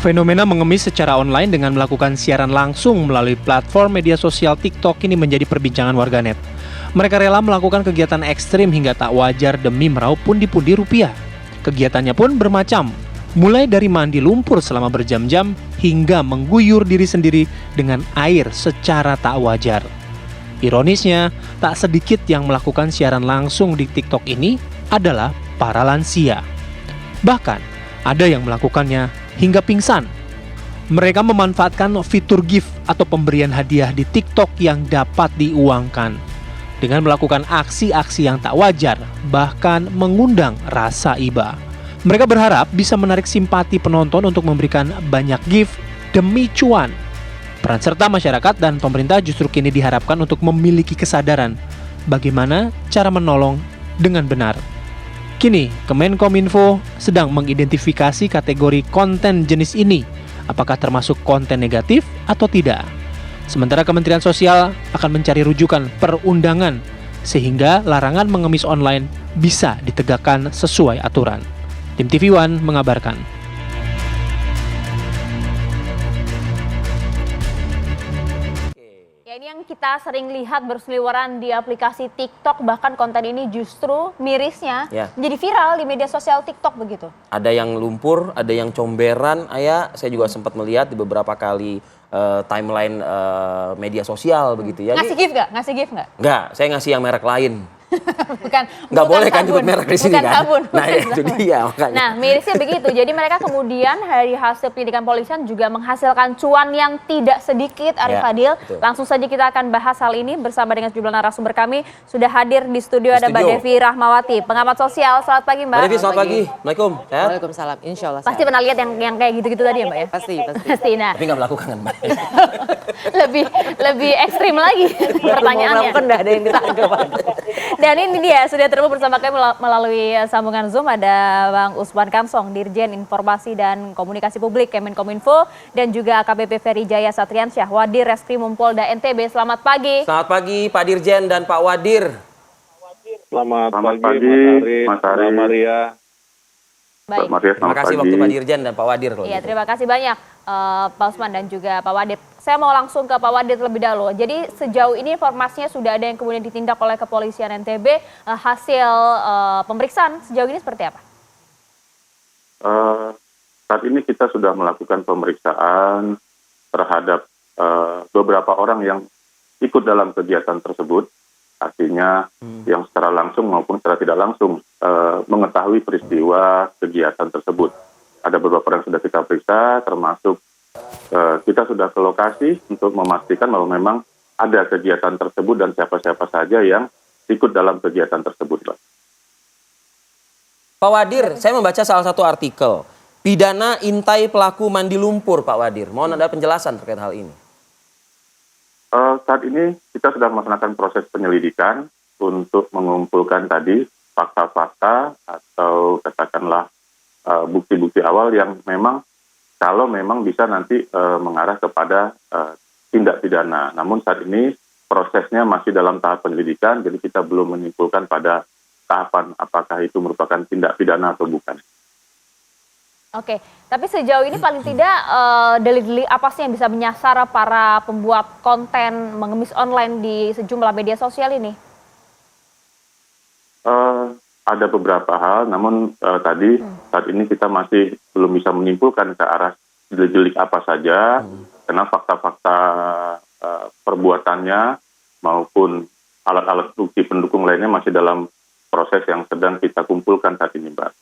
Fenomena mengemis secara online dengan melakukan siaran langsung melalui platform media sosial TikTok ini menjadi perbincangan warganet. Mereka rela melakukan kegiatan ekstrim hingga tak wajar demi meraup pundi-pundi rupiah. Kegiatannya pun bermacam, mulai dari mandi lumpur selama berjam-jam hingga mengguyur diri sendiri dengan air secara tak wajar. Ironisnya, tak sedikit yang melakukan siaran langsung di TikTok ini adalah para lansia. Bahkan, ada yang melakukannya hingga pingsan. Mereka memanfaatkan fitur gift atau pemberian hadiah di TikTok yang dapat diuangkan dengan melakukan aksi-aksi yang tak wajar, bahkan mengundang rasa iba. Mereka berharap bisa menarik simpati penonton untuk memberikan banyak gift demi cuan. Peran serta masyarakat dan pemerintah justru kini diharapkan untuk memiliki kesadaran bagaimana cara menolong dengan benar. Kini, Kemenkominfo sedang mengidentifikasi kategori konten jenis ini, apakah termasuk konten negatif atau tidak. Sementara Kementerian Sosial akan mencari rujukan perundangan sehingga larangan mengemis online bisa ditegakkan sesuai aturan. Tim TV One mengabarkan. Ini yang kita sering lihat berseliweran di aplikasi TikTok, bahkan konten ini justru mirisnya menjadi viral di media sosial TikTok begitu. Ada yang lumpur, ada yang comberan, saya juga sempat melihat di beberapa kali timeline media sosial begitu ya. Ngasih gift nggak? Ngasih gift nggak? Nggak, saya ngasih yang merek lain. Nggak boleh kan nyebut merek di sini kan? Sabun, nah itu dia makanya. Nah mirisnya begitu, jadi mereka kemudian dari hasil penyidikan polisian juga menghasilkan cuan yang tidak sedikit. Arif Fadil, langsung saja kita akan bahas hal ini bersama dengan sejumlah narasumber kami. Sudah hadir di studio ada Mbak Devi Rahmawati, pengamat sosial. Selamat pagi Mbak. Mbak Devi, selamat pagi. Assalamualaikum. Waalaikumsalam, insya Allah. Pasti pernah lihat yang kayak gitu-gitu tadi ya Mbak ya? Pasti. Nah. Tapi nggak melakukan kan Mbak? lebih ekstrim lagi pertanyaannya. Nggak ada yang ditangkap. Dan ini dia sudah terhubung bersama kami melalui sambungan Zoom ada Bang Usman Kansong, Dirjen Informasi dan Komunikasi Publik Kemenkominfo, dan juga AKBP Ferry Jaya Satriansyah, Wadir Reskrimum Polda NTB. Selamat pagi. Selamat pagi Pak Dirjen dan Pak Wadir. Selamat pagi Mas Ari, Maria. Baik. Terima kasih waktu Pak Dirjen dan Pak Wadir. Iya, terima kasih banyak Pak Usman dan juga Pak Wadir. Saya mau langsung ke Pak Wadir terlebih dahulu. Jadi sejauh ini informasinya sudah ada yang kemudian ditindak oleh kepolisian NTB. Hasil pemeriksaan sejauh ini seperti apa? Saat ini kita sudah melakukan pemeriksaan terhadap beberapa orang yang ikut dalam kegiatan tersebut. Artinya yang secara langsung maupun secara tidak langsung mengetahui peristiwa kegiatan tersebut. Ada beberapa orang yang sudah kita periksa, termasuk kita sudah ke lokasi untuk memastikan bahwa memang ada kegiatan tersebut dan siapa-siapa saja yang ikut dalam kegiatan tersebut. Pak Wadir, saya membaca salah satu artikel, pidana intai pelaku mandi lumpur Pak Wadir. Mohon ada penjelasan terkait hal ini. Saat ini kita sudah melaksanakan proses penyelidikan untuk mengumpulkan tadi fakta-fakta atau katakanlah bukti-bukti awal yang memang kalau memang bisa nanti mengarah kepada tindak pidana. Namun saat ini prosesnya masih dalam tahap penyelidikan, jadi kita belum menyimpulkan pada tahapan apakah itu merupakan tindak pidana atau bukan. Oke, tapi sejauh ini paling tidak delik-delik apa sih yang bisa menyasar para pembuat konten mengemis online di sejumlah media sosial ini? Ada beberapa hal, namun tadi saat ini kita masih belum bisa menyimpulkan ke arah delik apa saja, karena fakta-fakta perbuatannya maupun alat-alat bukti pendukung lainnya masih dalam proses yang sedang kita kumpulkan saat ini, Mbak.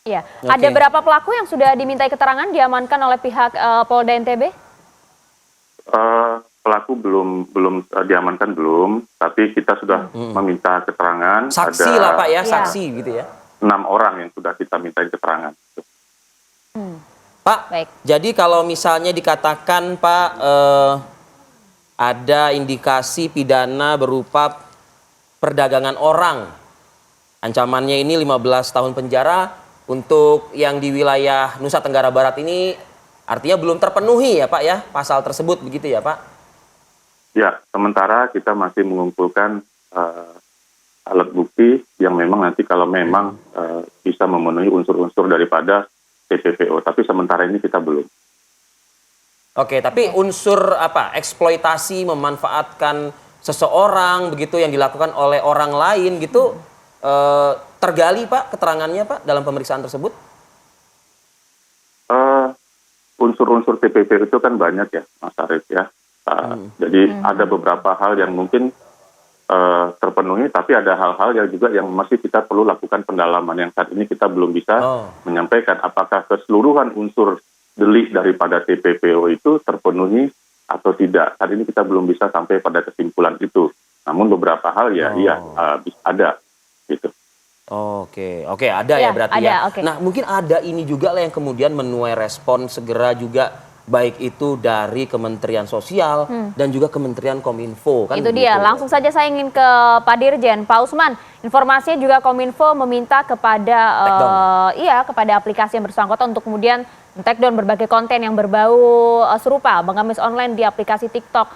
Iya, ada berapa pelaku yang sudah dimintai keterangan diamankan oleh pihak Polda NTB? Pelaku belum diamankan belum, tapi kita sudah meminta keterangan. Saksi ada lah Pak ya, saksi gitu ya. 6 orang yang sudah kita mintain keterangan. Pak, baik. Jadi kalau misalnya dikatakan Pak ada indikasi pidana berupa perdagangan orang, ancamannya ini 15 tahun penjara, untuk yang di wilayah Nusa Tenggara Barat ini artinya belum terpenuhi ya Pak ya, pasal tersebut begitu ya Pak? Ya, sementara kita masih mengumpulkan alat bukti yang memang nanti kalau memang bisa memenuhi unsur-unsur daripada TPPO, tapi sementara ini kita belum. Oke, tapi unsur eksploitasi memanfaatkan seseorang begitu yang dilakukan oleh orang lain gitu tergali Pak keterangannya Pak dalam pemeriksaan tersebut? Unsur-unsur TPPO itu kan banyak ya, Mas Arief ya. Jadi ada beberapa hal yang mungkin terpenuhi, tapi ada hal-hal yang juga yang masih kita perlu lakukan pendalaman yang saat ini kita belum bisa menyampaikan apakah keseluruhan unsur delik daripada TPPO itu terpenuhi atau tidak. Saat ini kita belum bisa sampai pada kesimpulan itu. Namun beberapa hal bisa ada gitu. Oke, ada ya berarti ada, ya. okay. Nah mungkin ada ini juga lah yang kemudian menuai respon segera juga baik itu dari Kementerian Sosial dan juga Kementerian Kominfo kan. Itu dia, langsung saja saya ingin ke Pak Dirjen, Pak Usman. Informasinya juga Kominfo meminta kepada kepada aplikasi yang bersangkutan untuk kemudian take down berbagai konten yang berbau serupa pengemis online di aplikasi TikTok.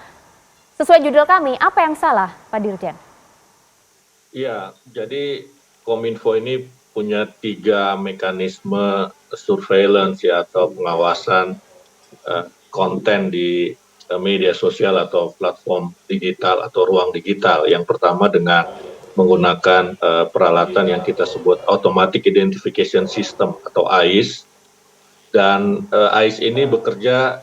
Sesuai judul kami, apa yang salah Pak Dirjen? Iya, jadi Kominfo ini punya 3 mekanisme surveillance ya atau pengawasan konten di media sosial atau platform digital atau ruang digital. Yang pertama dengan menggunakan peralatan yang kita sebut Automatic Identification System atau AIS. Dan AIS ini bekerja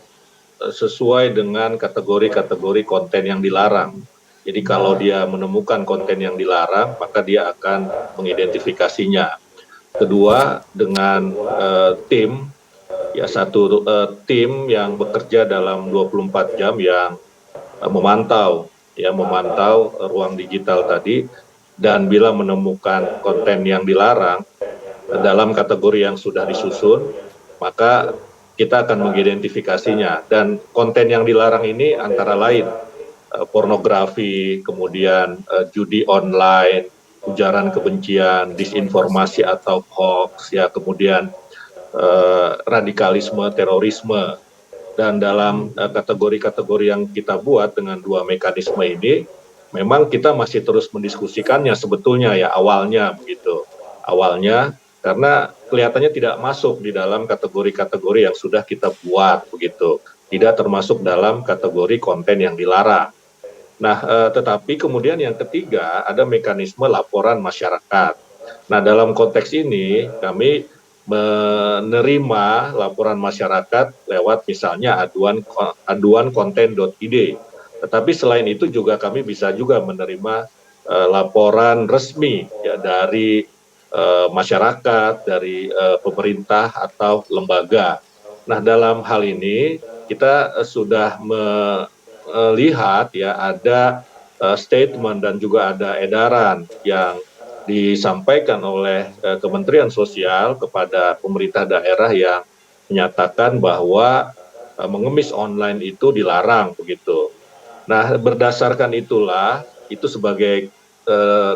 sesuai dengan kategori-kategori konten yang dilarang. Jadi kalau dia menemukan konten yang dilarang, maka dia akan mengidentifikasinya. Kedua, dengan tim, tim yang bekerja dalam 24 jam yang memantau ruang digital tadi, dan bila menemukan konten yang dilarang dalam kategori yang sudah disusun, maka kita akan mengidentifikasinya. Dan konten yang dilarang ini antara lain pornografi, kemudian judi online, ujaran kebencian, disinformasi atau hoax, ya kemudian radikalisme, terorisme. Dan dalam kategori-kategori yang kita buat dengan 2 mekanisme ini, memang kita masih terus mendiskusikannya sebetulnya ya awalnya begitu. Awalnya karena kelihatannya tidak masuk di dalam kategori-kategori yang sudah kita buat begitu. Tidak termasuk dalam kategori konten yang dilarang. Nah, tetapi kemudian yang ketiga ada mekanisme laporan masyarakat. Nah, dalam konteks ini kami menerima laporan masyarakat lewat misalnya aduan konten.id. Tetapi selain itu juga kami bisa juga menerima laporan resmi ya dari masyarakat, dari pemerintah atau lembaga. Nah, dalam hal ini kita sudah melihat ya ada statement dan juga ada edaran yang disampaikan oleh Kementerian Sosial kepada pemerintah daerah yang menyatakan bahwa mengemis online itu dilarang begitu. Nah, berdasarkan itulah itu sebagai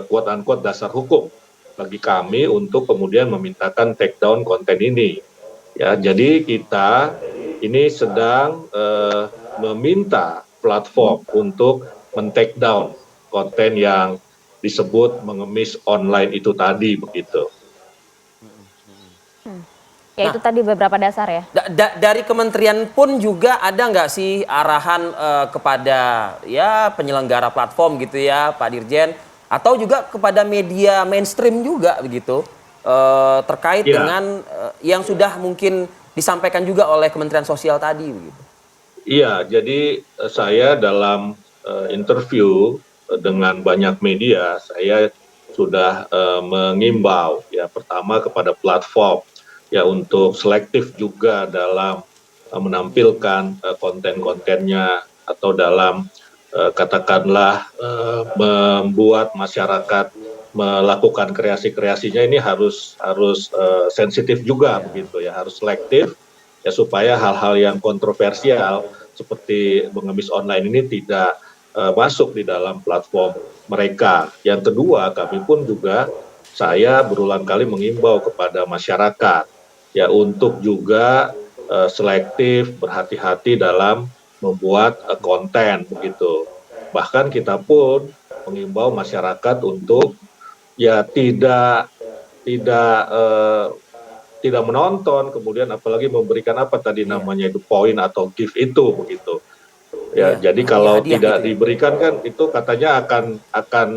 quote unquote dasar hukum bagi kami untuk kemudian memintakan take down konten ini. Ya, jadi kita ini sedang meminta platform untuk men-take down konten yang disebut mengemis online itu tadi begitu. Ya itu tadi beberapa dasar ya. Dari kementerian pun juga ada nggak sih arahan kepada ya penyelenggara platform gitu ya Pak Dirjen, atau juga kepada media mainstream juga begitu terkait dengan yang sudah mungkin disampaikan juga oleh Kementerian Sosial tadi begitu. Iya, jadi saya dalam interview dengan banyak media, saya sudah mengimbau ya pertama kepada platform ya untuk selektif juga dalam menampilkan konten-kontennya atau dalam katakanlah membuat masyarakat melakukan kreasi-kreasinya ini harus sensitif juga begitu ya, harus selektif ya supaya hal-hal yang kontroversial seperti mengemis online ini tidak masuk di dalam platform mereka. Yang kedua, kami pun juga saya berulang kali mengimbau kepada masyarakat ya untuk juga selektif, berhati-hati dalam membuat konten begitu. Bahkan kita pun mengimbau masyarakat untuk ya tidak tidak menonton, kemudian apalagi memberikan apa tadi namanya itu poin atau gift itu begitu. Ya, Iya, jadi kalau hadiah tidak gitu ya. diberikan kan itu katanya akan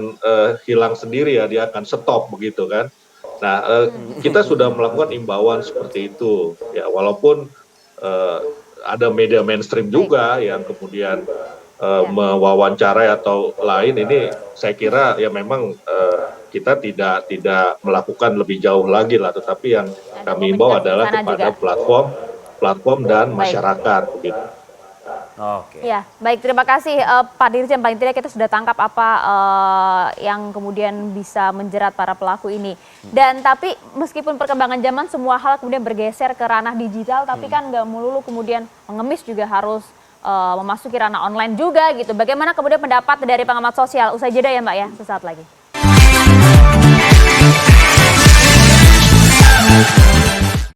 hilang sendiri ya, dia akan stop begitu kan. Nah, kita sudah melakukan imbauan seperti itu ya, walaupun ada media mainstream juga yang kemudian mewawancarai atau lain, ini saya kira ya memang kita tidak melakukan lebih jauh lagi lah, tetapi yang kami imbau adalah kepada platform dan masyarakat begitu. Oke. Ya, baik, terima kasih Pak Dirjen. Paling tidak kita sudah tangkap apa yang kemudian bisa menjerat para pelaku ini. Dan tapi meskipun perkembangan zaman semua hal kemudian bergeser ke ranah digital, tapi kan nggak melulu kemudian mengemis juga harus memasuki ranah online juga gitu. Bagaimana kemudian pendapat dari pengamat sosial? Usai jeda ya Mbak ya, sesaat lagi.